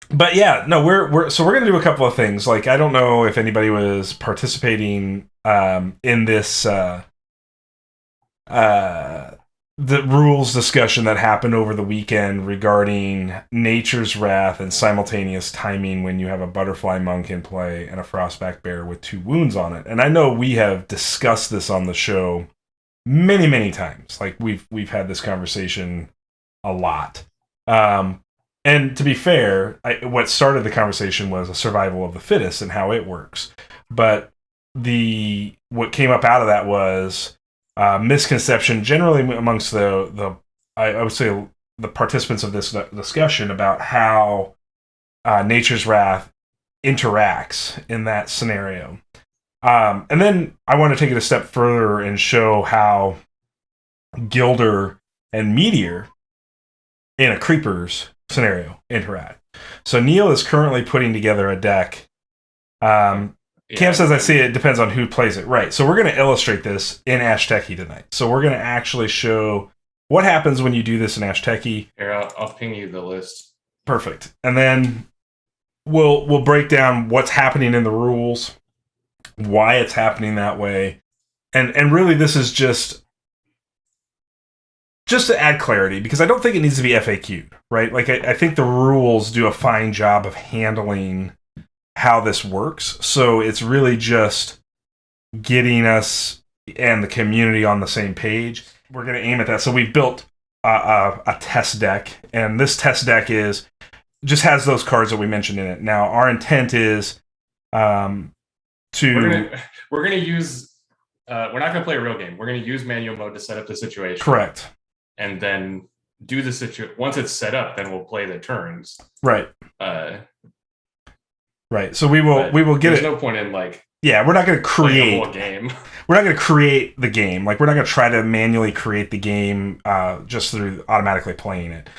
but yeah, no, we're gonna do a couple of things. Like, I don't know if anybody was participating in this uh, the rules discussion that happened over the weekend regarding Nature's Wrath and simultaneous timing when you have a butterfly monk in play and a frostback bear with 2 wounds on it. And I know we have discussed this on the show many, many times. Like, we've had this conversation a lot. And to be fair, what started the conversation was a survival of the fittest and how it works. But what came up out of that was misconception generally amongst the I would say the participants of this discussion about how Nature's Wrath interacts in that scenario. And then I want to take it a step further and show how Gilder and Meteor in a Creepers scenario interact. So Neil is currently putting together a deck. Cam says, I see it depends on who plays it. Right. So we're going to illustrate this in Ashteki tonight. So we're going to actually show what happens when you do this in Ashteki. Here, I'll ping you the list. Perfect. And then we'll break down what's happening in the rules, why it's happening that way. And really this is just to add clarity, because I don't think it needs to be FAQ'd, right? Like, I think the rules do a fine job of handling how this works. So it's really just getting us and the community on the same page. We're going to aim at that. So we've built a test deck, and this test deck just has those cards that we mentioned in it. Now, our intent is we're gonna use we're not gonna play a real game. We're gonna use manual mode to set up the situation. Correct. And then do the situation. Once it's set up, then we'll play the turns. Right. Right. So we will get there's it. No point in like. Yeah, we're not going to create a whole game. We're not going to create the game. Like, we're not going to try to manually create the game just through automatically playing it.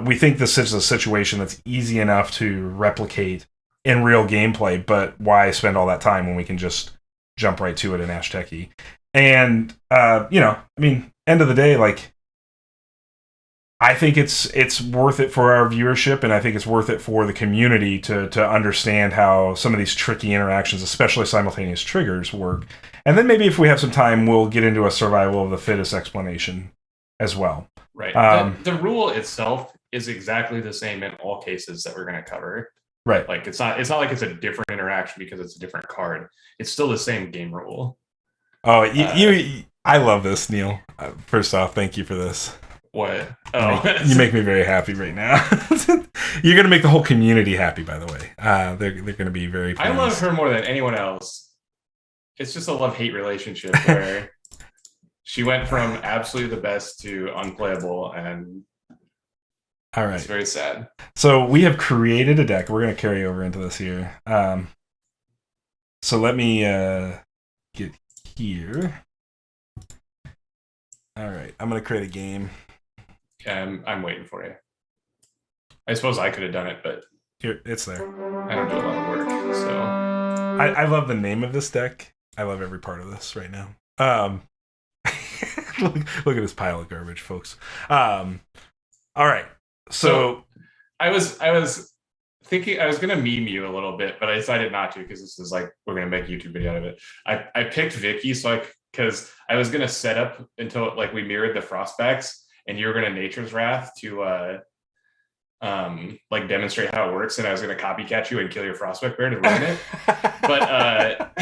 We think this is a situation that's easy enough to replicate in real gameplay, but why spend all that time when we can just jump right to it in Ashteki? And end of the day, like, I think it's worth it for our viewership, and I think it's worth it for the community to understand how some of these tricky interactions, especially simultaneous triggers, work. And then maybe if we have some time, we'll get into a survival of the fittest explanation as well. Right. The rule itself is exactly the same in all cases that we're going to cover. Right. Like, it's not like it's a different interaction because it's a different card. It's still the same game rule. Oh, I love this, Neil. First off, thank you for this. What? Oh, you make me very happy right now. You're going to make the whole community happy, by the way. They're going to be very pleased. I love her more than anyone else. It's just a love-hate relationship where she went from absolutely the best to unplayable, and all right, it's very sad. So we have created a deck. We're going to carry over into this here. So let me get here. All right, I'm going to create a game. I'm waiting for you. I suppose I could have done it, but here, it's there. I don't do a lot of work, so I love the name of this deck. I love every part of this right now. Look at this pile of garbage, folks. All right, so I was thinking I was gonna meme you a little bit, but I decided not to because this is like we're gonna make a YouTube video out of it. I picked Vicky because I was gonna set up until like we mirrored the frostbacks. And you were going to Nature's Wrath to like demonstrate how it works, and I was going to copycat you and kill your frostback bear to ruin it. But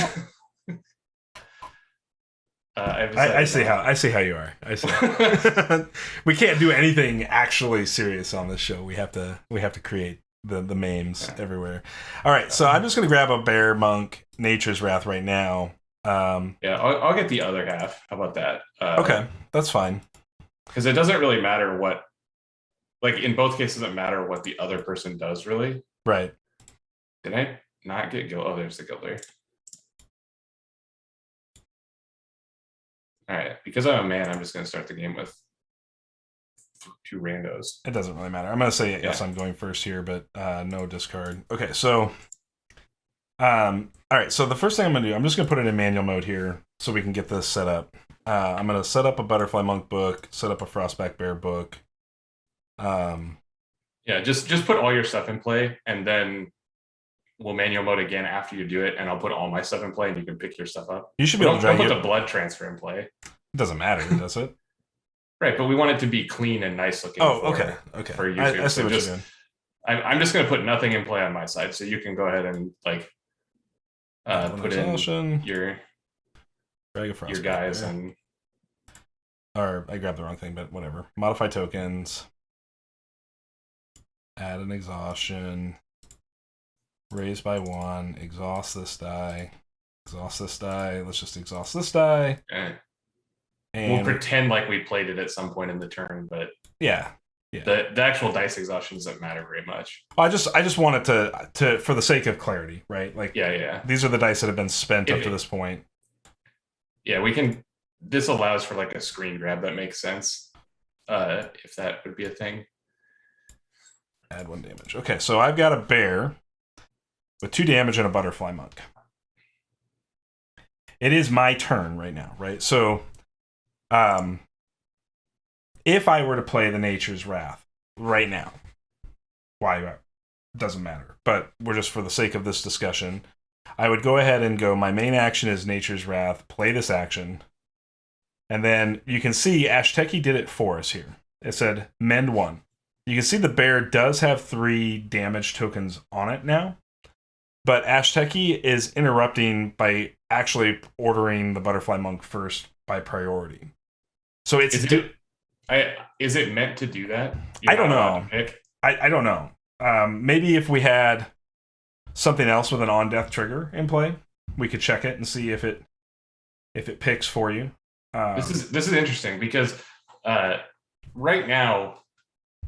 I see how you are. I see. We can't do anything actually serious on this show. We have to create the memes everywhere. All right, so I'm just going to grab a bear monk Nature's Wrath right now. I'll get the other half. How about that? Okay, that's fine. Because it doesn't really matter what, like in both cases, it doesn't matter what the other person does, really. Right. Did I not get Gilder? Oh, there's the Gilder. All right. Because I'm a man, I'm just going to start the game with 2 randos. It doesn't really matter. I'm going to say yes, I'm going first here, but no discard. Okay, so all right, so the first thing I'm going to do, I'm just going to put it in manual mode here so we can get this set up. I'm going to set up a Butterfly Monk book, set up a Frostback Bear book. Yeah, just put all your stuff in play, and then we'll manual mode again after you do it, and I'll put all my stuff in play, and you can pick your stuff up. You should be able to don't drag put it. the blood transfer in play. It doesn't matter, does it? Right, but we want it to be clean and nice looking. Okay. For YouTube. I see what you're doing. I'm just going to put nothing in play on my side, so you can go ahead and like put in your guys and. Or I grabbed the wrong thing, but whatever. Modify tokens. Add an exhaustion. Raise by 1. Exhaust this die. Exhaust this die. Let's just exhaust this die. Okay. And we'll pretend like we played it at some point in the turn, but yeah. The actual dice exhaustion doesn't matter very much. I just wanted to for the sake of clarity, right? Like these are the dice that have been spent up to this point. Yeah, we can. This allows for like a screen grab that makes sense. If that would be a thing. Add 1 damage. Okay, so I've got a bear with 2 damage and a butterfly monk. It is my turn right now, right? So, if I were to play the Nature's Wrath right now, why? It doesn't matter. But we're just for the sake of this discussion, I would go ahead and go, my main action is Nature's Wrath, play this action, and then you can see Ashteki did it for us here. It said, mend 1. You can see the bear does have 3 damage tokens on it now, but Ashteki is interrupting by actually ordering the Butterfly Monk first by priority. So it's... Is it meant to do that? I don't know. I don't know. Maybe if we had something else with an on-death trigger in play, we could check it and see if it picks for you. This is interesting because right now,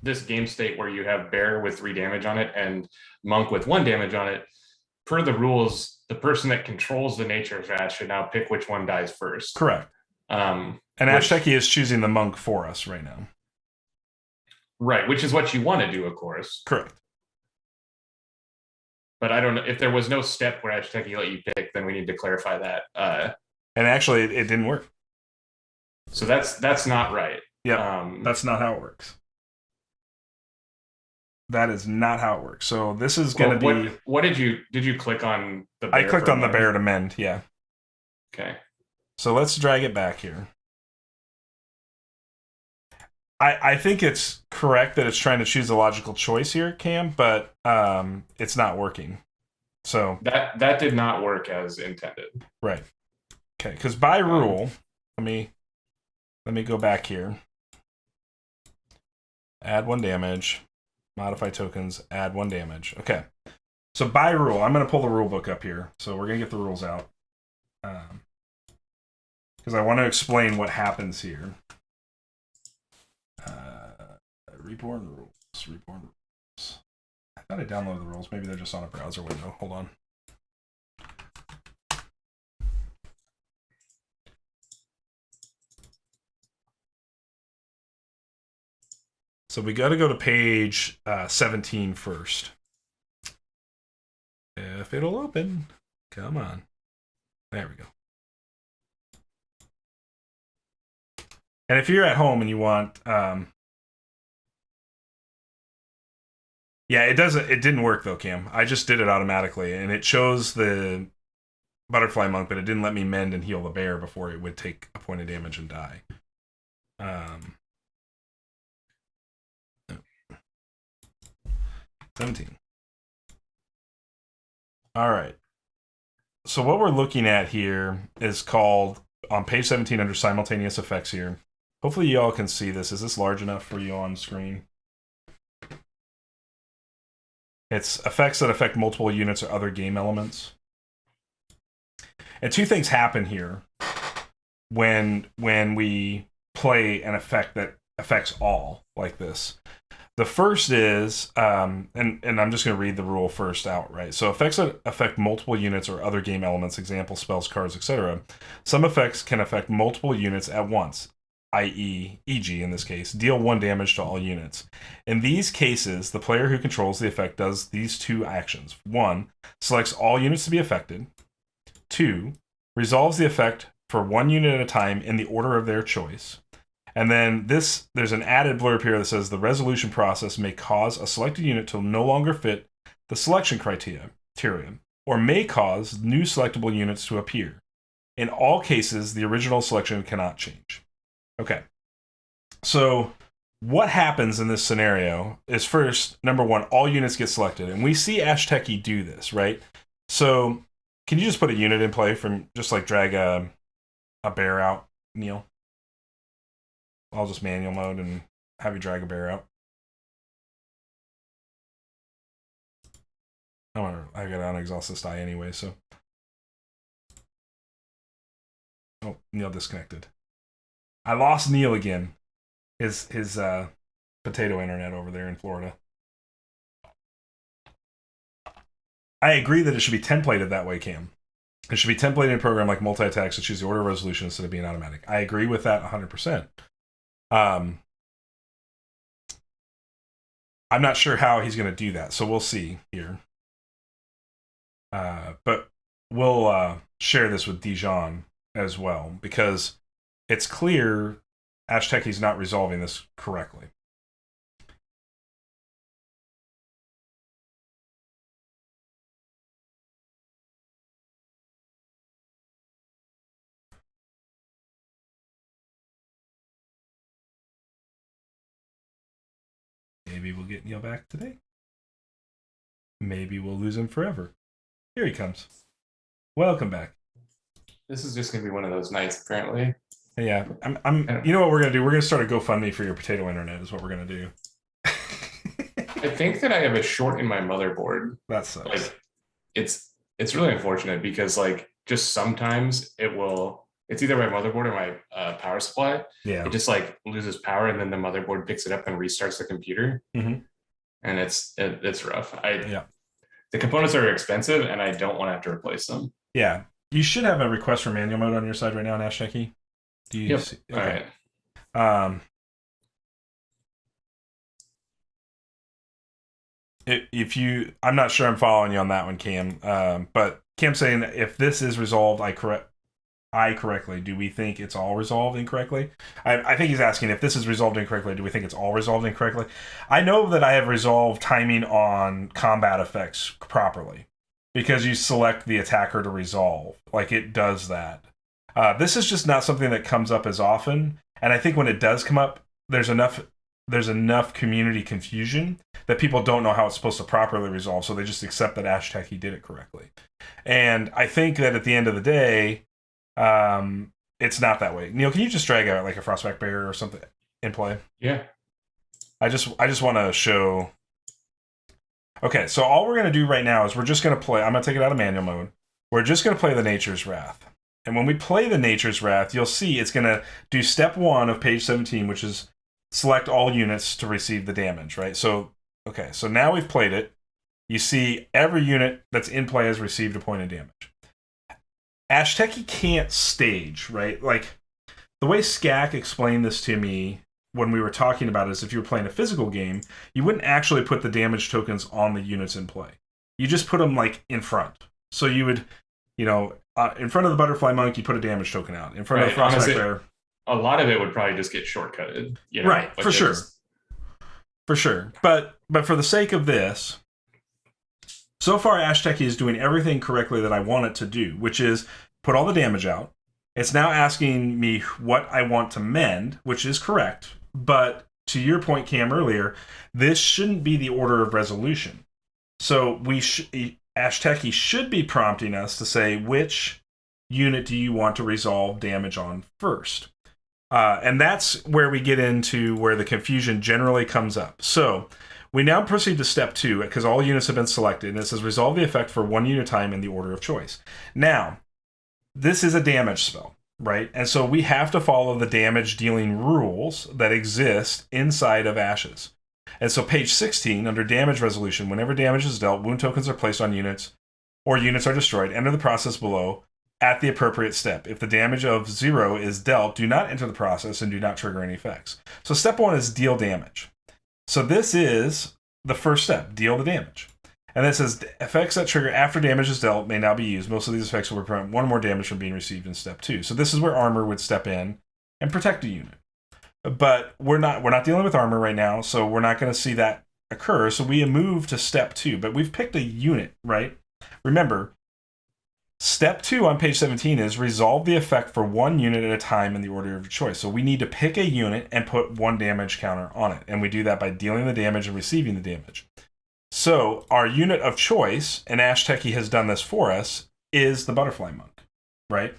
this game state where you have bear with 3 damage on it and monk with 1 damage on it, per the rules, the person that controls the Nature's Wrath should now pick which one dies first. Correct. And Ashteki is choosing the monk for us right now. Right, which is what you want to do, of course. Correct. But I don't know if there was no step where Ashteki let you pick, then we need to clarify that. And actually, it didn't work. So that's not right. Yeah, that's not how it works. That is not how it works. So this is going to be. What did you click on the bear? I clicked on the bear to mend. Yeah. Okay. So let's drag it back here. I think it's correct that it's trying to choose a logical choice here, Cam, but it's not working. So that did not work as intended. Right. Okay, because by rule, let me go back here. Add 1 damage. Modify tokens. Add 1 damage. Okay. So by rule, I'm going to pull the rule book up here. So we're going to get the rules out. Because I want to explain what happens here. Reborn rules. Reborn rules. I thought I downloaded the rules. Maybe they're just on a browser window. Hold on. So we got to go to page 17 first. If it'll open. Come on. There we go. And if you're at home and you want... yeah, it didn't work though, Cam. I just did it automatically, and it chose the Butterfly Monk, but it didn't let me mend and heal the bear before it would take a point of damage and die. 17. All right. So what we're looking at here is called, on page 17 under Simultaneous Effects here. Hopefully you all can see this. Is this large enough for you on screen? It's effects that affect multiple units or other game elements. And 2 things happen here when we play an effect that affects all, like this. The first is, and I'm just going to read the rule first outright. So effects that affect multiple units or other game elements, example, spells, cards, etc. Some effects can affect multiple units at once, i.e., e.g., in this case, deal 1 damage to all units. In these cases, the player who controls the effect does these 2 actions. 1, selects all units to be affected. 2, resolves the effect for 1 unit at a time in the order of their choice. And then there's an added blurb here that says the resolution process may cause a selected unit to no longer fit the selection criteria, or may cause new selectable units to appear. In all cases, the original selection cannot change. Okay. So what happens in this scenario is, first, number one, all units get selected. And we see Ashteki do this, right? So can you just put a unit in play from, just like drag a bear out, Neil? I'll just manual mode and have you drag a bear out. I got an unexhausted die anyway, so. Oh, Neil disconnected. I lost Neil again. His potato internet over there in Florida. I agree that it should be templated that way, Cam. It should be templated in a program like multi-attack to choose the order of resolution instead of being automatic. I agree with that 100%. I'm not sure how he's going to do that, so we'll see here. But we'll share this with Dijon as well, because it's clear Ashteki's not resolving this correctly. Maybe we'll get Neil back today. Maybe we'll lose him forever. Here he comes. Welcome back. This is just gonna be one of those nights, apparently. Yeah, you know what we're gonna do? We're gonna start a GoFundMe for your potato internet. Is what we're gonna do. I think that I have a short in my motherboard. That sucks. Like, it's really unfortunate because like just sometimes it's either my motherboard or my power supply. Yeah. It just like loses power and then the motherboard picks it up and restarts the computer. Mm-hmm. And it's rough. Yeah. The components are expensive and I don't want to have to replace them. Yeah. You should have a request for manual mode on your side right now, Ashteki. Do you? Yep. See? Okay. All right. I'm not sure I'm following you on that one, Cam. But Cam saying if this is resolved, correctly, do we think it's all resolved incorrectly? I think he's asking if this is resolved incorrectly, do we think it's all resolved incorrectly? I know that I have resolved timing on combat effects properly because you select the attacker to resolve. Like, it does that. This is just not something that comes up as often, and I think when it does come up, there's enough community confusion that people don't know how it's supposed to properly resolve, so they just accept that Ashteki did it correctly. And I think that at the end of the day, it's not that way. Neil, can you just drag out like a Frostback Bear or something in play? Yeah. I just want to show. Okay, so all we're going to do right now is we're just going to play. I'm going to take it out of manual mode. We're just going to play the Nature's Wrath. And when we play the Nature's Wrath, you'll see it's going to do step 1 of page 17, which is select all units to receive the damage, right? So, okay, so now we've played it. You see every unit that's in play has received a point of damage. Ashteki can't stage, right? Like, the way Skak explained this to me when we were talking about it is if you were playing a physical game, you wouldn't actually put the damage tokens on the units in play. You just put them, like, in front. So you would, in front of the Butterfly Monk, you put a damage token out. In front of the Frostback Bear. A lot of it would probably just get shortcutted. Right, like for sure. For sure. But for the sake of this, so far Ashteki is doing everything correctly that I want it to do, which is put all the damage out. It's now asking me what I want to mend, which is correct. But to your point, Cam, earlier, this shouldn't be the order of resolution. So Ashteki should be prompting us to say, which unit do you want to resolve damage on first? And that's where we get into where the confusion generally comes up. So we now proceed to step 2, because all units have been selected, and it says resolve the effect for 1 unit time in the order of choice. Now, this is a damage spell, right? And so we have to follow the damage dealing rules that exist inside of Ashes. And so page 16, under damage resolution, whenever damage is dealt, wound tokens are placed on units, or units are destroyed. Enter the process below at the appropriate step. If the damage of 0 is dealt, do not enter the process and do not trigger any effects. So step 1 is deal damage. So this is the first step, deal the damage. And then it says effects that trigger after damage is dealt may now be used. Most of these effects will prevent 1 or more damage from being received in step 2. So this is where armor would step in and protect a unit. But we're not dealing with armor right now, so we're not going to see that occur. So we move to step 2, but we've picked a unit, right? Remember, step 2 on page 17 is resolve the effect for one unit at a time in the order of your choice. So we need to pick a unit and put one damage counter on it. And we do that by dealing the damage and receiving the damage. So our unit of choice, and Ashteki has done this for us, is the Butterfly Monk, right?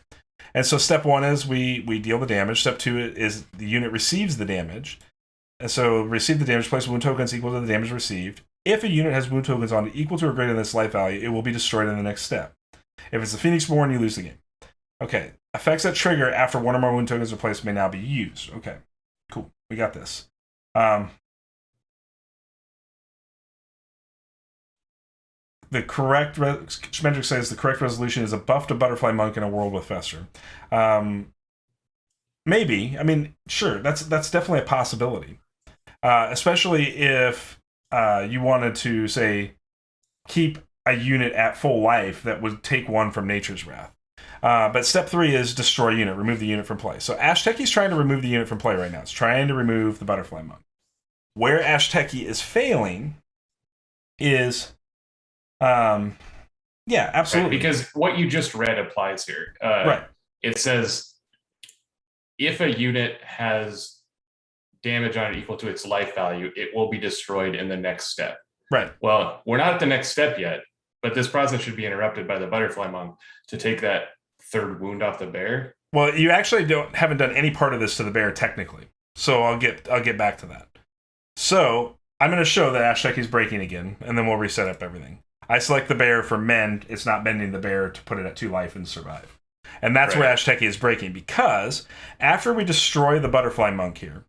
And so step 1 is we deal the damage. Step 2 is the unit receives the damage. And so receive the damage, place wound tokens equal to the damage received. If a unit has wound tokens on it equal to or greater than its life value, it will be destroyed in the next step. If it's the Phoenix Born, you lose the game. Okay. Effects that trigger after one or more wound tokens are placed may now be used. Okay. Cool. We got this. The correct Schmendrick says the correct resolution is a buff to Butterfly Monk in a world with Fester. Maybe. I mean, sure. That's definitely a possibility. Especially if you wanted to, say, keep a unit at full life that would take one from Nature's Wrath. But step 3 is destroy unit, remove the unit from play. So Ashteki's trying to remove the unit from play right now. It's trying to remove the Butterfly Monk. Where Ashteki is failing is, yeah, absolutely. Right, because what you just read applies here. Right. It says if a unit has damage on it equal to its life value, it will be destroyed in the next step. Right. Well, we're not at the next step yet, but this process should be interrupted by the Butterfly Monk to take that third wound off the bear. Well, you actually haven't done any part of this to the bear technically, so I'll get back to that. So I'm going to show that Ashteki's breaking again, and then we'll reset up everything. I select the bear for mend. It's not bending the bear to put it at 2 life and survive, and that's where Ashteki is breaking, because after we destroy the Butterfly Monk here,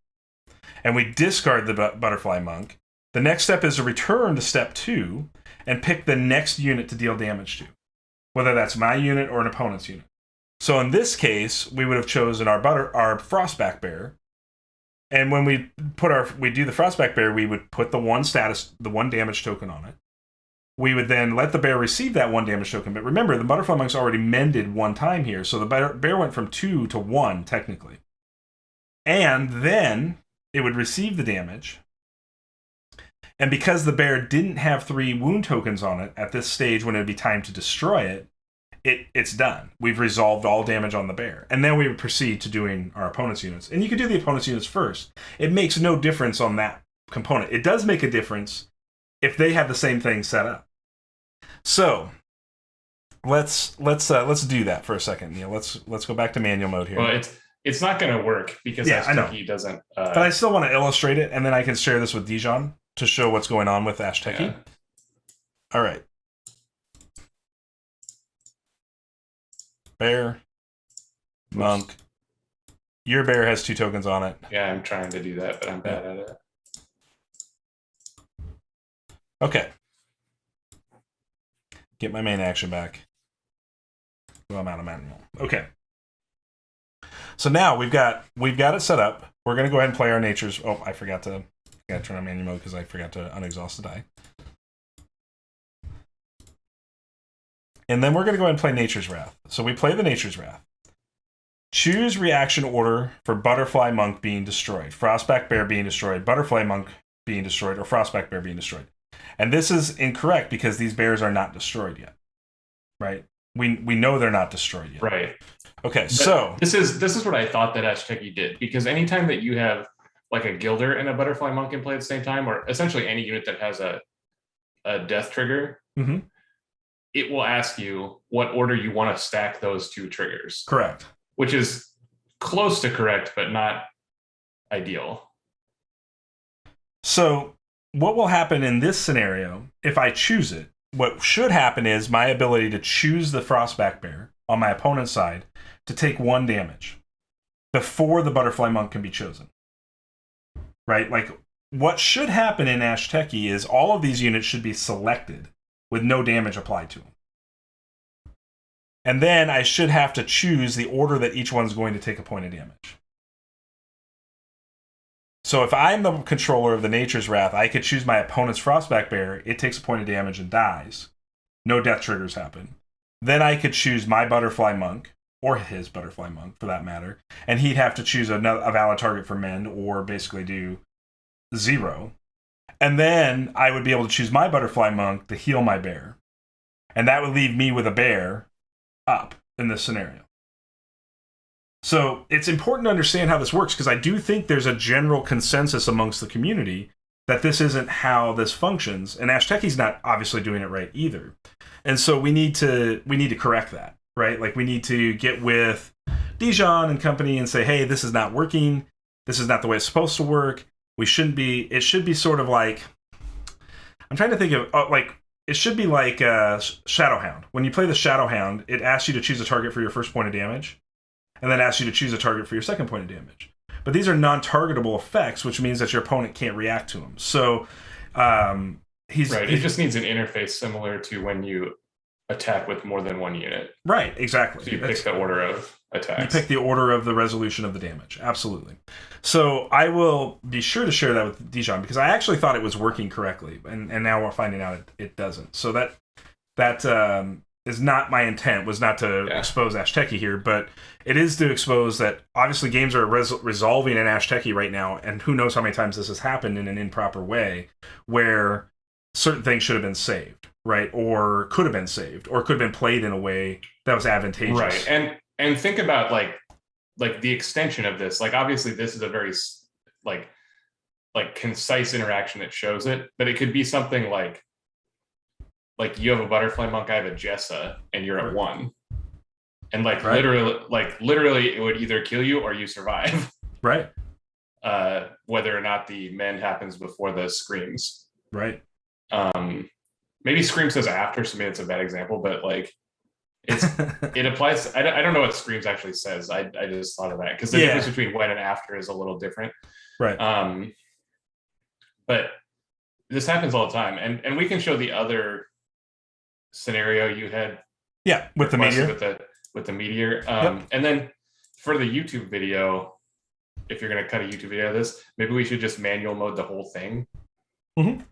and we discard the Butterfly Monk, the next step is to return to step 2 and pick the next unit to deal damage to, whether that's my unit or an opponent's unit. So in this case, we would have chosen our Frostback Bear, and when we do the Frostback Bear, we would put the one damage token on it. We would then let the bear receive that 1 damage token. But remember, the Butterfly Monk's already mended 1 time here, so the bear went from 2 to 1 technically, and then it would receive the damage. And because the bear didn't have 3 wound tokens on it at this stage when it would be time to destroy it, it's done. We've resolved all damage on the bear. And then we would proceed to doing our opponent's units. And you can do the opponent's units first. It makes no difference on that component. It does make a difference if they have the same thing set up. So let's do that for a second, Neil. Let's go back to manual mode here. Well, it's not going to work because Ashteki doesn't. But I still want to illustrate it, and then I can share this with Dijon to show what's going on with Ashteki. Yeah. All right. Bear, Monk. Your bear has 2 tokens on it. Yeah, I'm trying to do that, but I'm bad at it. Okay. Get my main action back. Well, I'm out of manual. Okay. So now we've got it set up. We're going to go ahead and play our natures. Oh, I forgot to turn on manual mode because I forgot to unexhaust the die. And then we're going to go ahead and play Nature's Wrath. So we play the Nature's Wrath. Choose reaction order for Butterfly Monk being destroyed, Frostback Bear being destroyed, Butterfly Monk being destroyed, or Frostback Bear being destroyed. And this is incorrect because these bears are not destroyed yet. Right? We know they're not destroyed yet. Right. Okay, but so this is what I thought that Ashteki did, because anytime that you have like a Gilder and a Butterfly Monk in play at the same time, or essentially any unit that has a death trigger, it will ask you what order you want to stack those 2 triggers. Correct. Which is close to correct, but not ideal. So what will happen in this scenario, if I choose it, what should happen is my ability to choose the Frostback Bear on my opponent's side to take 1 damage before the Butterfly Monk can be chosen. Right? Like, what should happen in Ashteki is all of these units should be selected with no damage applied to them. And then I should have to choose the order that each one's going to take a point of damage. So if I'm the controller of the Nature's Wrath, I could choose my opponent's Frostback Bear. It takes a point of damage and dies. No death triggers happen. Then I could choose my Butterfly Monk, or his butterfly monk for that matter, and he'd have to choose a valid target for mend or basically do 0. And then I would be able to choose my butterfly monk to heal my bear. And that would leave me with a bear up in this scenario. So it's important to understand how this works, because I do think there's a general consensus amongst the community that this isn't how this functions. And Ashteki's not obviously doing it right either. And so we need to correct that, right? Like, we need to get with Dijon and company and say, hey, this is not working. This is not the way it's supposed to work. It should be sort of like, I'm trying to think of, it should be like Shadowhound. When you play the Shadowhound, it asks you to choose a target for your first point of damage, and then asks you to choose a target for your second point of damage. But these are non-targetable effects, which means that your opponent can't react to them. So it just needs an interface similar to when you attack with more than one unit. Right, exactly. So you pick the order of attacks. You pick the order of the resolution of the damage. Absolutely. So I will be sure to share that with Dijon, because I actually thought it was working correctly, and now we're finding out it doesn't. So that is not my intent, was not to expose Ashteki here, but it is to expose that obviously games are resolving in Ashteki right now, and who knows how many times this has happened in an improper way, where certain things should have been saved, right? Or could have been saved, or could have been played in a way that was advantageous. Right, and think about like the extension of this. Like, obviously this is a very like concise interaction that shows it, but it could be something like you have a butterfly monk, I have a Jessa, and you're at 1. And literally it would either kill you or you survive. Right. Whether or not the mend happens before the screams. Right. Maybe scream says after, so maybe it's a bad example, but like it applies. I don't know what screams actually says. I just thought of that, because the difference between when and after is a little different. Right. But this happens all the time, and we can show the other scenario you had. Yeah, with the meteor. With the meteor. And then for the YouTube video, if you're going to cut a YouTube video of this, maybe we should just manual mode the whole thing. Mm-hmm.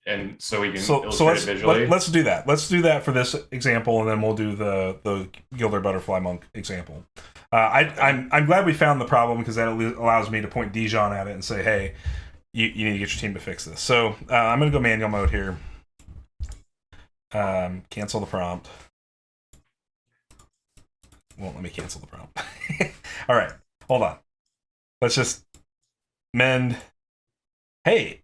And so we can illustrate it visually. Let's do that. Let's do that for this example, and then we'll do the Gilder Butterfly Monk example. I'm glad we found the problem, because that allows me to point Dijon at it and say, hey, you need to get your team to fix this. So I'm going to go manual mode here. Cancel the prompt. Won't let me cancel the prompt. All right, hold on. Let's just mend. Hey,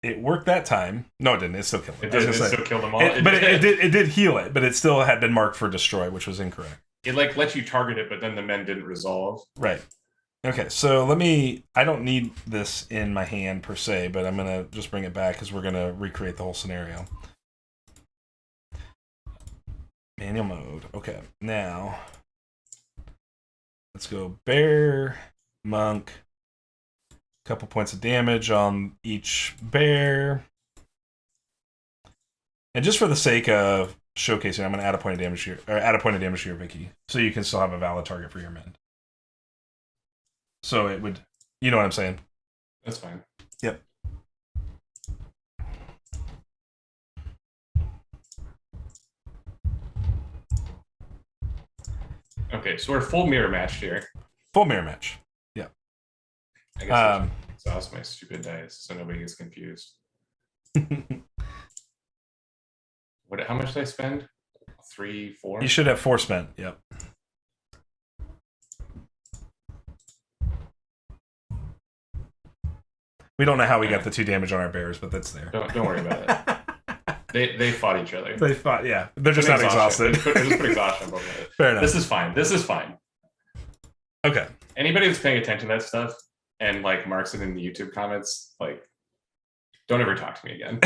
it worked that time. No, it didn't. It still killed it. It still killed them all. It did heal it, but it still had been marked for destroy, which was incorrect. It lets you target it, but then the mend didn't resolve. Right. Okay, so I don't need this in my hand per se, but I'm gonna just bring it back, because we're gonna recreate the whole scenario. Manual mode. Okay, now let's go bear, monk, couple points of damage on each bear. And just for the sake of showcasing, I'm going to add a point of damage here, or add a point of damage here, Vicky, so you can still have a valid target for your mend. So it would, you know what I'm saying? That's fine. Yep. Okay, so we're full mirror match here. Full mirror match. Yeah. I guess I should exhaust my stupid dice so nobody gets confused. How much did I spend? 3, 4? You should have 4 spent. Yep. We don't know how we got the 2 damage on our bears, but that's there. Don't worry about it. They fought each other. They fought, yeah. They're just not exhausted. Just put exhaustion above it. Fair enough. This is fine. Okay. Anybody that's paying attention to that stuff and like marks it in the YouTube comments, like, don't ever talk to me again.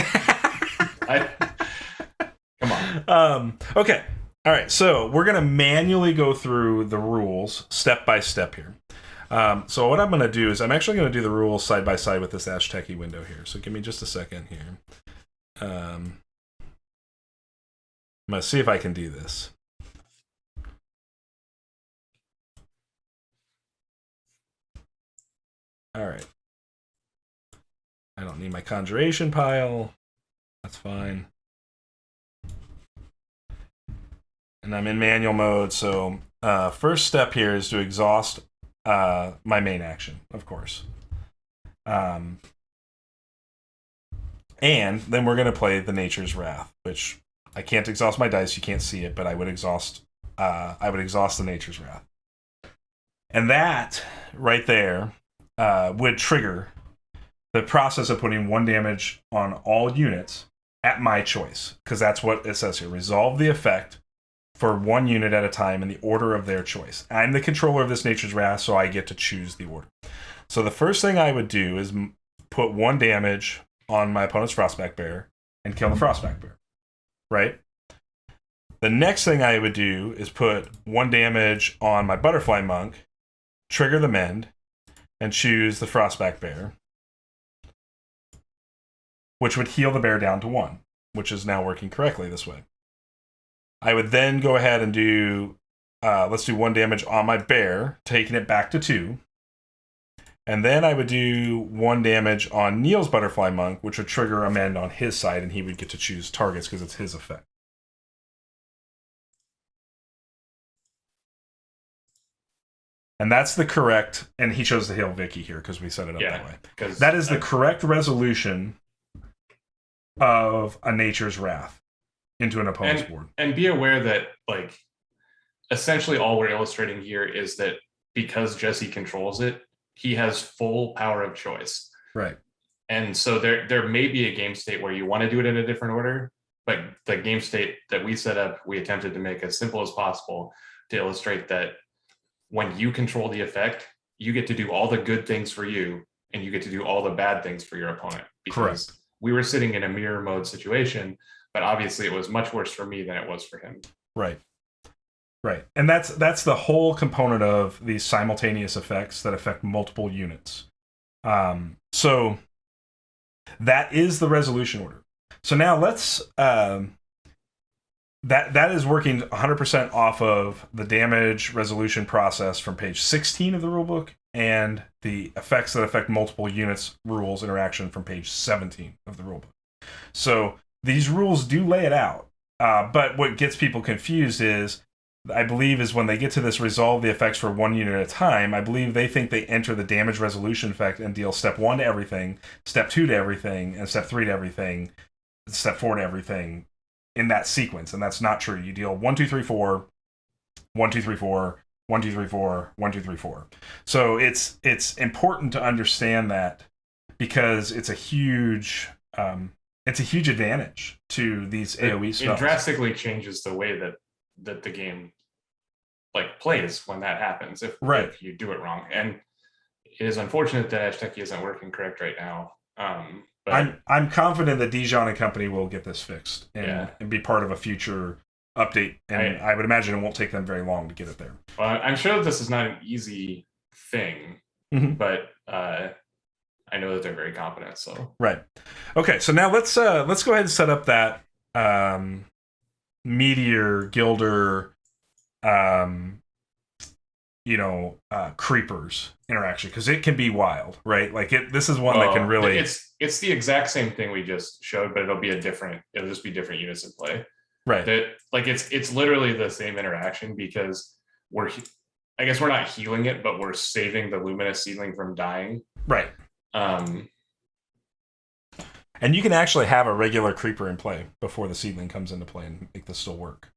Come on. Okay. All right. So we're gonna manually go through the rules step by step here. So what I'm gonna do is I'm actually gonna do the rules side by side with this Ashteki window here. So give me just a second here. I'm gonna see if I can do this. All right. I don't need my conjuration pile. That's fine. And I'm in manual mode, so First step here is to exhaust my main action, of course. And then we're going to play the Nature's Wrath, which I can't exhaust my dice. You can't see it, but I would exhaust the Nature's Wrath. And that right there would trigger the process of putting 1 damage on all units at my choice, because that's what it says here. Resolve the effect for 1 unit at a time in the order of their choice. I'm the controller of this Nature's Wrath, so I get to choose the order. So the first thing I would do is put 1 damage on my opponent's Frostback Bear and kill the Frostback Bear, right? The next thing I would do is put 1 damage on my Butterfly Monk, trigger the Mend, and choose the Frostback Bear, which would heal the bear down to 1, which is now working correctly this way. I would then go ahead and do, let's do 1 damage on my bear, taking it back to 2. And then I would do 1 damage on Neil's Butterfly Monk, which would trigger a Mend on his side, and he would get to choose targets because it's his effect. And that's the correct, and he chose to heal Vicky here because we set it up that way. That is the correct resolution of a Nature's Wrath into an opponent's board. And be aware that, like, essentially all we're illustrating here is that because Jesse controls it, he has full power of choice. Right. And so there may be a game state where you want to do it in a different order, but the game state that we set up, we attempted to make as simple as possible to illustrate that when you control the effect, you get to do all the good things for you, and you get to do all the bad things for your opponent. Because Correct. We were sitting in a mirror mode situation, but obviously it was much worse for me than it was for him. Right. Right. And that's the whole component of these simultaneous effects that affect multiple units. So that is the resolution order. So now let's that is working 100% off of the damage resolution process from page 16 of the rulebook, and the effects that affect multiple units rules interaction from page 17 of the rulebook. So these rules do lay it out, but what gets people confused is, I believe, is when they get to this resolve the effects for 1 unit at a time, I believe they think they enter the damage resolution effect and deal step 1 to everything, step 2 to everything, and step 3 to everything, step 4 to everything in that sequence. And that's not true. You deal 1, 2, 3, 4, 1, 2, 3, 4, 1, 2, 3, 4, 1, 2, 3, 4. So it's important to understand that, because it's a huge advantage to these AoE spells. It drastically changes the way that the game like plays when that happens, if you do it wrong. And it is unfortunate that Ashteki isn't working correct right now. But I'm confident that Dijon and company will get this fixed and be part of a future update. And I would imagine it won't take them very long to get it there. Well, I'm sure that this is not an easy thing, but I know that they're very competent. So right. Okay, so now let's go ahead and set up that Meteor Gilder creepers interaction, because it can be wild, right? Like this is one that can really it's the exact same thing we just showed, but it'll just be different units in play, right? That, like, it's literally the same interaction, because I guess we're not healing it, but we're saving the luminous seedling from dying, right? And you can actually have a regular creeper in play before the seedling comes into play and make this still work.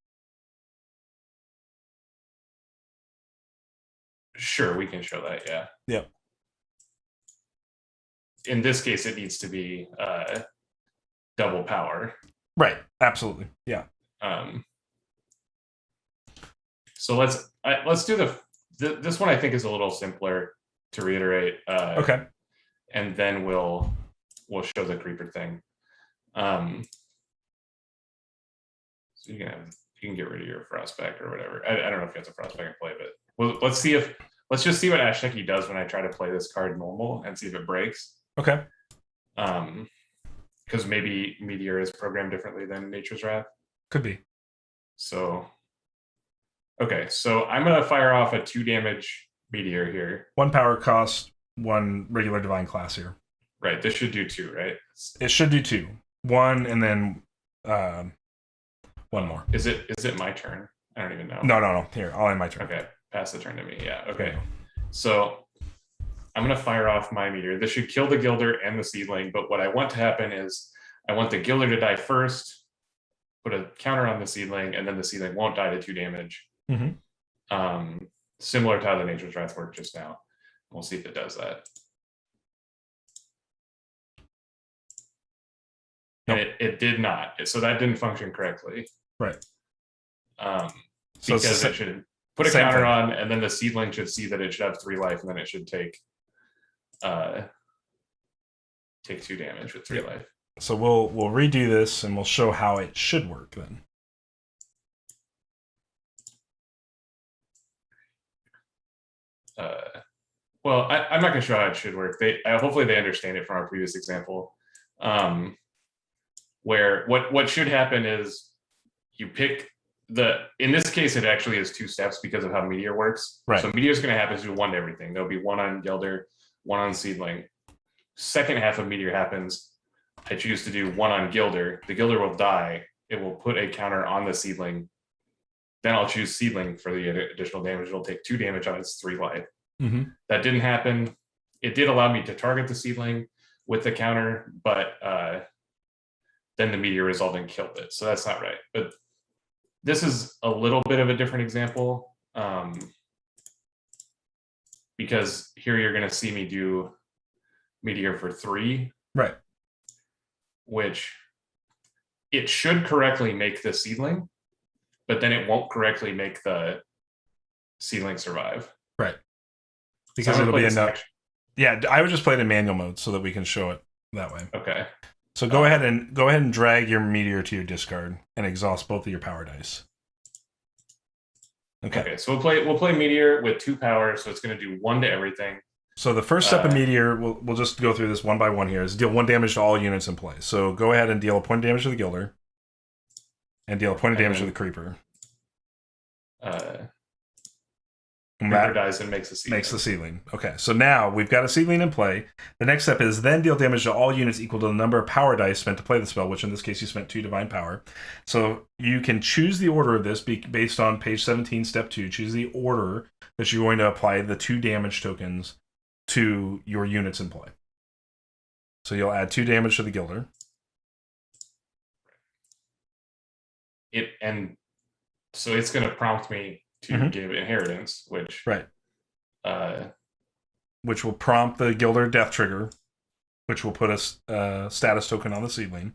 Sure, we can show that, yeah. Yep. In this case, it needs to be double power. Right, absolutely, yeah. So let's do this one. I think is a little simpler to reiterate. Okay. And then we'll show the creeper thing. So you can get rid of your Frostback or whatever. I don't know if you have a Frostback in play, but let's just see what Ashteki does when I try to play this card normal and see if it breaks. Okay. Because maybe Meteor is programmed differently than Nature's Wrath. Could be. So, okay, so I'm gonna fire off a 2 damage Meteor here. 1 power cost, 1 regular divine class here. Right, this should do 2, right? It should do 2. 1 and then 1 more. Is it my turn? I don't even know. No. Here, I'll end my turn. Okay, pass the turn to me. Yeah. Okay. Okay. So I'm gonna fire off my meteor. This should kill the Gilder and the Seedling, but what I want to happen is I want the Gilder to die first, put a counter on the Seedling, and then the Seedling won't die to 2 damage. Similar to how the Nature's Wrath worked just now. We'll see if it does that. Nope. And it did not. So that didn't function correctly. Right. Because it should put a counter on, and then the Seedling should see that it should have 3 life, and then it should take 2 damage with 3 life. So we'll redo this, and we'll show how it should work then. Well, I'm not going to show how it should work. Hopefully they understand it from our previous example, where what should happen is you pick in this case, it actually is 2 steps because of how Meteor works. Right. So Meteor is going to happen to do 1 to everything. There'll be 1 on Gilder, 1 on Seedling. Second half of Meteor happens. I choose to do 1 on Gilder. The Gilder will die. It will put a counter on the Seedling. Then I'll choose Seedling for the additional damage. It'll take 2 damage on its 3 life. That didn't happen. It did allow me to target the Seedling with the counter, but then the Meteor resolved and killed it. So that's not right. But this is a little bit of a different example, because here you're going to see me do Meteor for 3. Right. Which it should correctly make the Seedling, but then it won't correctly make the Seedling survive. Right. Because it'll be enough. Yeah, I would just play it in manual mode so that we can show it that way. Okay. So go ahead and drag your Meteor to your discard and exhaust both of your power dice. Okay. So we'll play Meteor with 2 power, so it's going to do 1 to everything. So the first step of Meteor, we'll just go through this one by one here, is deal 1 damage to all units in play. So go ahead and deal a point of damage to the Gilder, and deal a point of damage to the Creeper. Creeper dies and makes a Seedling. Makes the Seedling. Okay, so now we've got a Seedling in play. The next step is then deal damage to all units equal to the number of power dice spent to play the spell, which in this case you spent 2 divine power. So you can choose the order of this based on page 17, step 2. Choose the order that you're going to apply the 2 damage tokens to your units in play. So you'll add 2 damage to the Gilder. So it's going to prompt me to give Inheritance, which which will prompt the Gilder death trigger, which will put a status token on the Seedling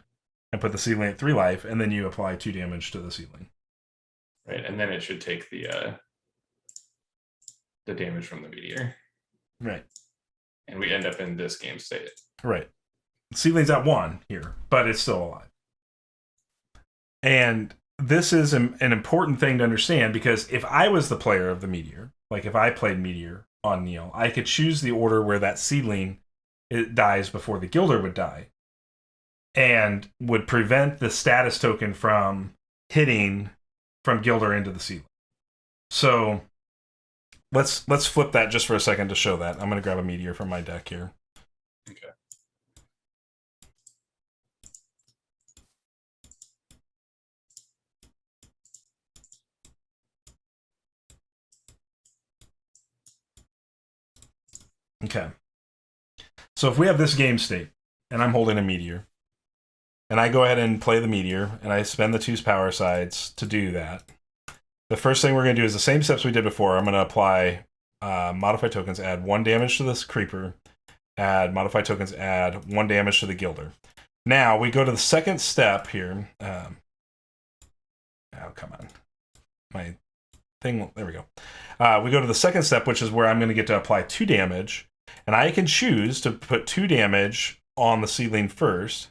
and put the Seedling at 3 life, and then you apply 2 damage to the Seedling. Right, and then it should take the damage from the Meteor. Right. And we end up in this game state. Right. Seedling's at 1 here, but it's still alive. And this is an important thing to understand, because if I was the player of the Meteor, like if I played Meteor on Neil, I could choose the order where that Seedling dies before the Gilder would die, and would prevent the status token from hitting from Gilder into the Seedling. So let's flip that just for a second to show that. I'm going to grab a Meteor from my deck here. Okay. Okay. So if we have this game state, and I'm holding a Meteor, and I go ahead and play the Meteor, and I spend the 2 power sides to do that, the first thing we're going to do is the same steps we did before. I'm going to apply modify tokens, add 1 damage to this Creeper, add modify tokens, add 1 damage to the Gilder. Now we go to the second step here. Oh, come on. My thing, there we go. We go to the second step, which is where I'm going to get to apply 2 damage, and I can choose to put 2 damage on the Seedling first,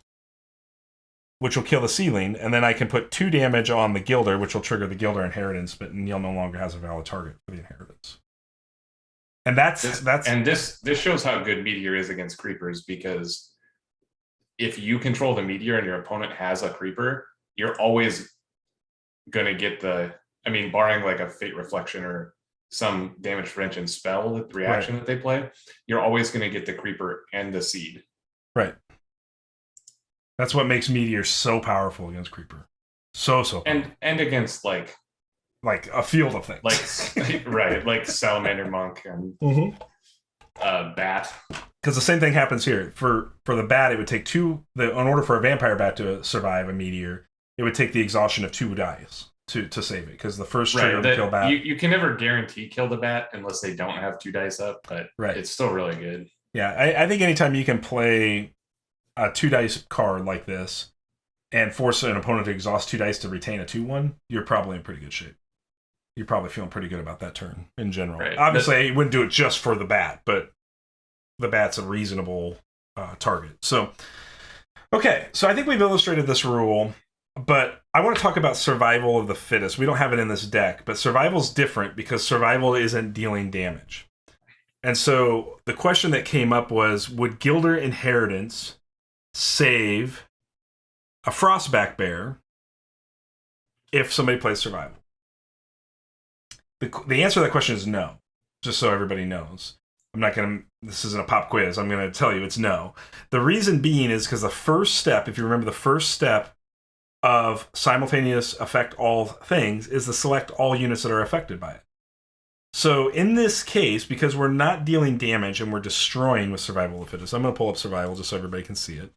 which will kill the Seedling, and then I can put 2 damage on the Gilder, which will trigger the Gilder Inheritance, but Neil no longer has a valid target for the Inheritance. And this shows how good Meteor is against Creepers, because if you control the Meteor and your opponent has a Creeper, you're always going to get barring like a Fate Reflection or some damage prevention spell reaction that they play, you're always going to get the Creeper and the Seed. Right. That's what makes Meteor so powerful against Creeper. So powerful. And against like like a field of things. Like right, like Salamander Monk and Bat. Because the same thing happens here. For the bat, it would take in order for a vampire bat to survive a meteor, it would take the exhaustion of 2 dice to save it. Because the first trigger to kill bat, you can never guarantee kill the bat unless they don't have 2 dice up, but it's still really good. Yeah, I think anytime you can play a 2 dice card like this and force an opponent to exhaust 2 dice to retain a 2/1, you're probably in pretty good shape. You're probably feeling pretty good about that turn in general. Right. Obviously, you wouldn't do it just for the bat, but the bat's a reasonable target. So, okay, so I think we've illustrated this rule, but I want to talk about survival of the fittest. We don't have it in this deck, but survival's different because survival isn't dealing damage. And so the question that came up was, would Gilder Inheritance save a Frostback Bear if somebody plays survival? The answer to that question is no, just so everybody knows. This isn't a pop quiz. I'm going to tell you it's no. The reason being is because the first step, if you remember the first step of simultaneous affect all things, is to select all units that are affected by it. So in this case, because we're not dealing damage and we're destroying with survival of the fittest, I'm going to pull up survival just so everybody can see it.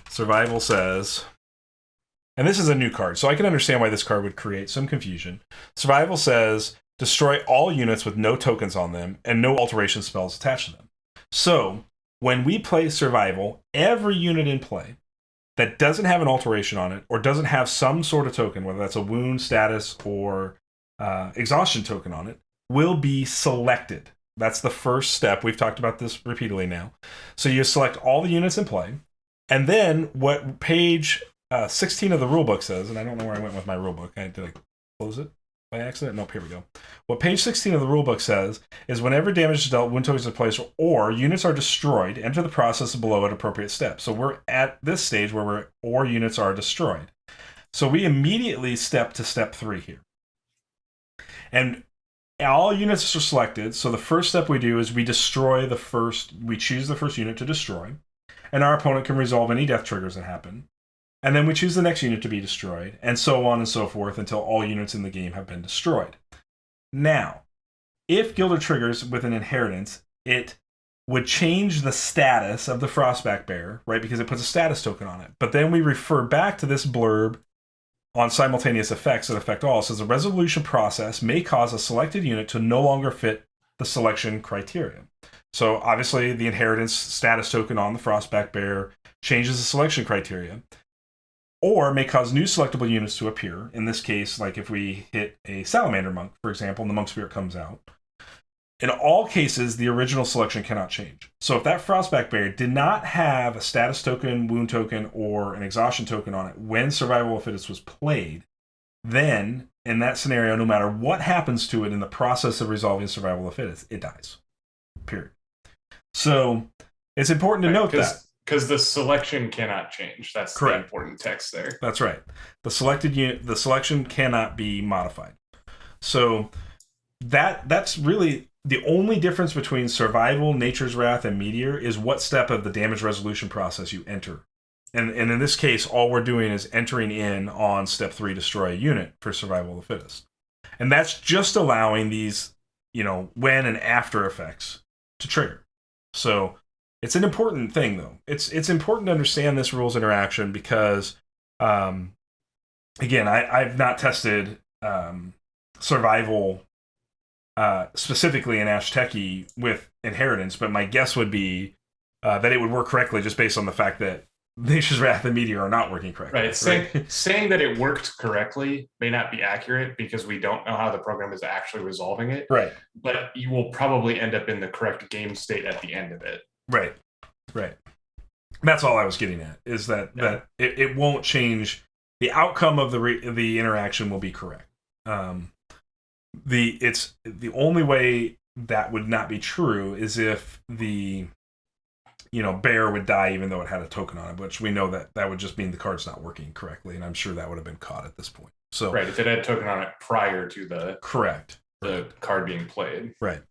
Survival says, and this is a new card, so I can understand why this card would create some confusion. Survival says, destroy all units with no tokens on them and no alteration spells attached to them. So, when we play survival, every unit in play that doesn't have an alteration on it or doesn't have some sort of token, whether that's a wound, status, or exhaustion token on it, will be selected. That's the first step. We've talked about this repeatedly now. So you select all the units in play, and then what page 16 of the rulebook says, and I don't know where I went with my rulebook. Did I close it by accident? Nope, here we go. What page 16 of the rulebook says is whenever damage is dealt, wound tokens are placed, or units are destroyed, enter the process below at appropriate steps. So we're at this stage where or units are destroyed. So we immediately step to step 3 here. And all units are selected. So the first step we do is we choose the first unit to destroy, and our opponent can resolve any death triggers that happen. And then we choose the next unit to be destroyed, and so on and so forth until all units in the game have been destroyed. Now, if Gilder triggers with an inheritance, it would change the status of the Frostback Bear, right? Because it puts a status token on it. But then we refer back to this blurb on simultaneous effects that affect all. It says the resolution process may cause a selected unit to no longer fit the selection criteria. So obviously the inheritance status token on the Frostback Bear changes the selection criteria, or may cause new selectable units to appear. In this case, like if we hit a Salamander Monk, for example, and the Monk Spirit comes out. In all cases, the original selection cannot change. So if that Frostback Bear did not have a status token, wound token, or an exhaustion token on it when Survival of Fittest was played, then in that scenario, no matter what happens to it in the process of resolving Survival of Fittest, it dies. Period. So it's important to note that. Because the selection cannot change. That's correct. The important text there. That's right. The selection cannot be modified. So that's really the only difference between Survival, Nature's Wrath, and Meteor is what step of the damage resolution process you enter. And in this case, all we're doing is entering in on step 3, destroy a unit for Survival of the Fittest. And that's just allowing these, when and after effects to trigger. So it's an important thing, though. It's important to understand this rules interaction because, again, I've not tested survival specifically in Ashteki with inheritance, but my guess would be that it would work correctly just based on the fact that Nature's Wrath and Meteor are not working correctly. Right. Saying that it worked correctly may not be accurate because we don't know how the program is actually resolving it. Right. But you will probably end up in the correct game state at the end of it. Right. That's all I was getting at, is that it won't change. The outcome of the interaction will be correct. It's the only way that would not be true is if the bear would die even though it had a token on it, which we know that would just mean the card's not working correctly, and I'm sure that would have been caught at this point. So right, if it had a token on it prior to the correct the card being played. Right.